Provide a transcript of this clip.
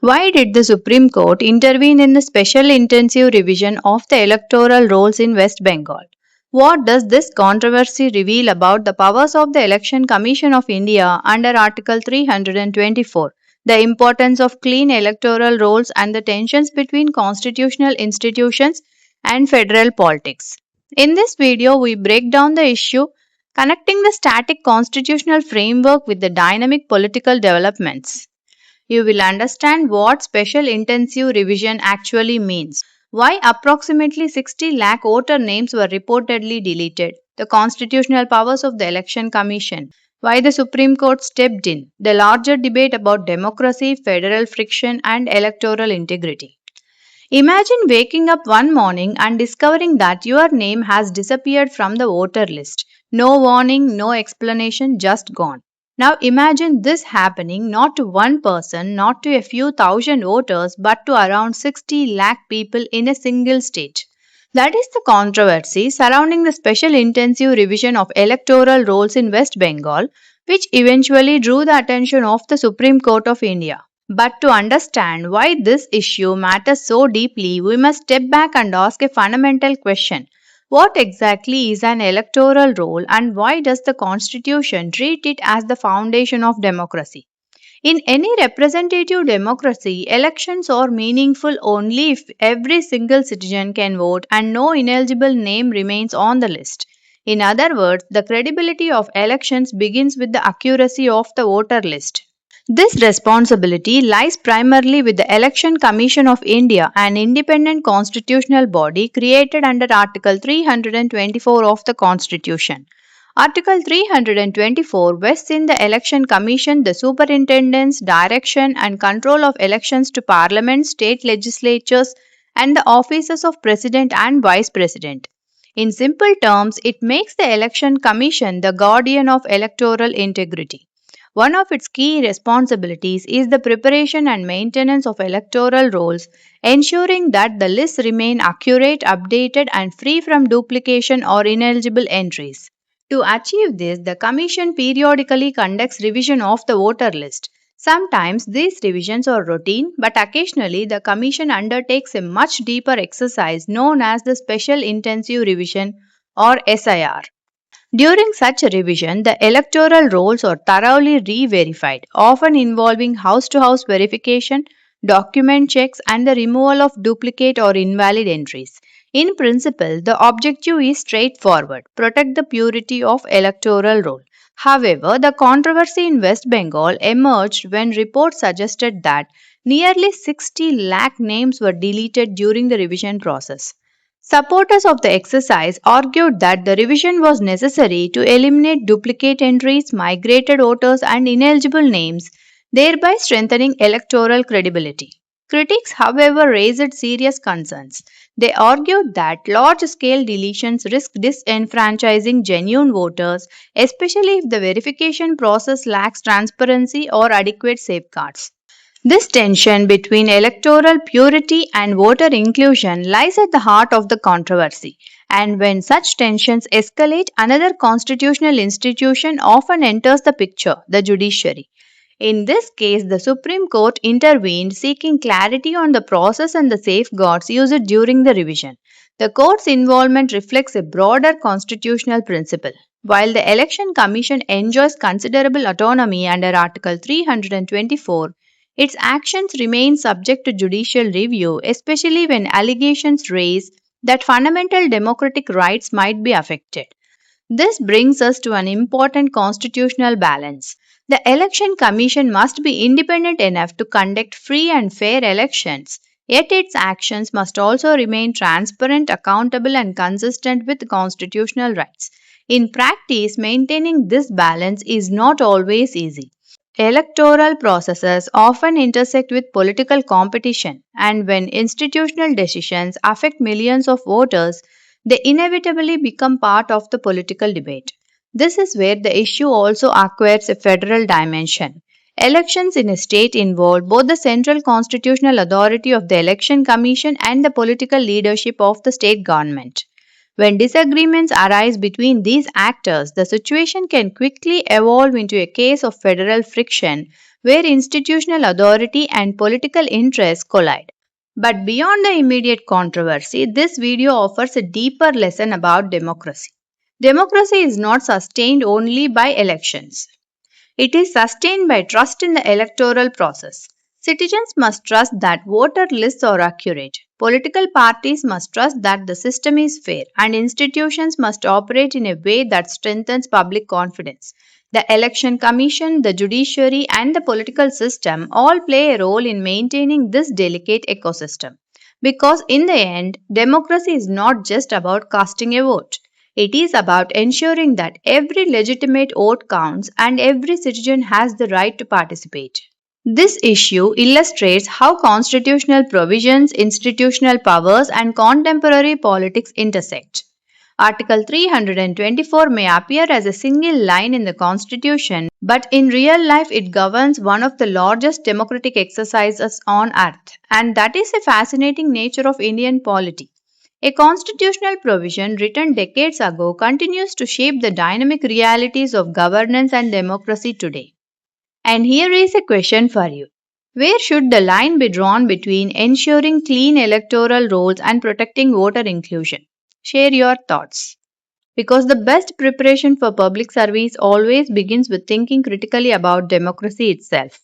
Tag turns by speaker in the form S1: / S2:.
S1: Why did the Supreme Court intervene in the special intensive revision of the electoral rolls in West Bengal? What does this controversy reveal about the powers of the Election Commission of India under Article 324, the importance of clean electoral rolls, and the tensions between constitutional institutions and federal politics? In this video, we break down the issue connecting the static constitutional framework with the dynamic political developments. You will understand what special intensive revision actually means, why approximately 60 lakh voter names were reportedly deleted, the constitutional powers of the Election Commission, why the Supreme Court stepped in, the larger debate about democracy, federal friction, and electoral integrity. Imagine waking up one morning and discovering that your name has disappeared from the voter list. No warning, no explanation, just gone. Now imagine this happening not to one person, not to a few thousand voters, but to around 60 lakh people in a single state. That is the controversy surrounding the special intensive revision of electoral rolls in West Bengal, which eventually drew the attention of the Supreme Court of India. But to understand why this issue matters so deeply, we must step back and ask a fundamental question. What exactly is an electoral roll and why does the Constitution treat it as the foundation of democracy? In any representative democracy, elections are meaningful only if every single citizen can vote and no ineligible name remains on the list. In other words, the credibility of elections begins with the accuracy of the voter list. This responsibility lies primarily with the Election Commission of India, an independent constitutional body created under Article 324 of the Constitution. Article 324 vests in the Election Commission the superintendence, direction, and control of elections to Parliament, state legislatures, and the offices of President and Vice President. In simple terms, it makes the Election Commission the guardian of electoral integrity. One of its key responsibilities is the preparation and maintenance of electoral rolls, ensuring that the lists remain accurate, updated, and free from duplication or ineligible entries. To achieve this, the Commission periodically conducts revision of the voter list. Sometimes these revisions are routine, but occasionally the Commission undertakes a much deeper exercise known as the Special Intensive Revision or SIR. During such a revision, the electoral rolls are thoroughly re-verified, often involving house-to-house verification, document checks, and the removal of duplicate or invalid entries. In principle, the objective is straightforward: protect the purity of electoral roll. However, the controversy in West Bengal emerged when reports suggested that nearly 60 lakh names were deleted during the revision process. Supporters of the exercise argued that the revision was necessary to eliminate duplicate entries, migrated voters, and ineligible names, thereby strengthening electoral credibility. Critics, however, raised serious concerns. They argued that large scale deletions risk disenfranchising genuine voters, especially if the verification process lacks transparency or adequate safeguards. This tension between electoral purity and voter inclusion lies at the heart of the controversy, and when such tensions escalate, another constitutional institution often enters the picture: the judiciary. In this case, the Supreme Court intervened, seeking clarity on the process and the safeguards used during the revision. The court's involvement reflects a broader constitutional principle. While the Election Commission enjoys considerable autonomy under Article 324, its actions remain subject to judicial review, especially when allegations raise that fundamental democratic rights might be affected. This brings us to an important constitutional balance. The Election Commission must be independent enough to conduct free and fair elections, yet its actions must also remain transparent, accountable, and consistent with constitutional rights. In practice, maintaining this balance is not always easy. Electoral processes often intersect with political competition, and when institutional decisions affect millions of voters, they inevitably become part of the political debate. This is where the issue also acquires a federal dimension. Elections in a state involve both the central constitutional authority of the Election Commission and the political leadership of the state government. When disagreements arise between these actors, the situation can quickly evolve into a case of federal friction where institutional authority and political interests collide. But beyond the immediate controversy, this video offers a deeper lesson about democracy. Democracy is not sustained only by elections. It is sustained by trust in the electoral process. Citizens must trust that voter lists are accurate. Political parties must trust that the system is fair, and institutions must operate in a way that strengthens public confidence. The Election Commission, the judiciary, and the political system all play a role in maintaining this delicate ecosystem. Because in the end, democracy is not just about casting a vote. It is about ensuring that every legitimate vote counts and every citizen has the right to participate. This issue illustrates how constitutional provisions, institutional powers, and contemporary politics intersect. Article 324 may appear as a single line in the Constitution, but in real life it governs one of the largest democratic exercises on earth, and that is the fascinating nature of Indian polity. A constitutional provision written decades ago continues to shape the dynamic realities of governance and democracy today. And here is a question for you. Where should the line be drawn between ensuring clean electoral rolls and protecting voter inclusion? Share your thoughts. Because the best preparation for public service always begins with thinking critically about democracy itself.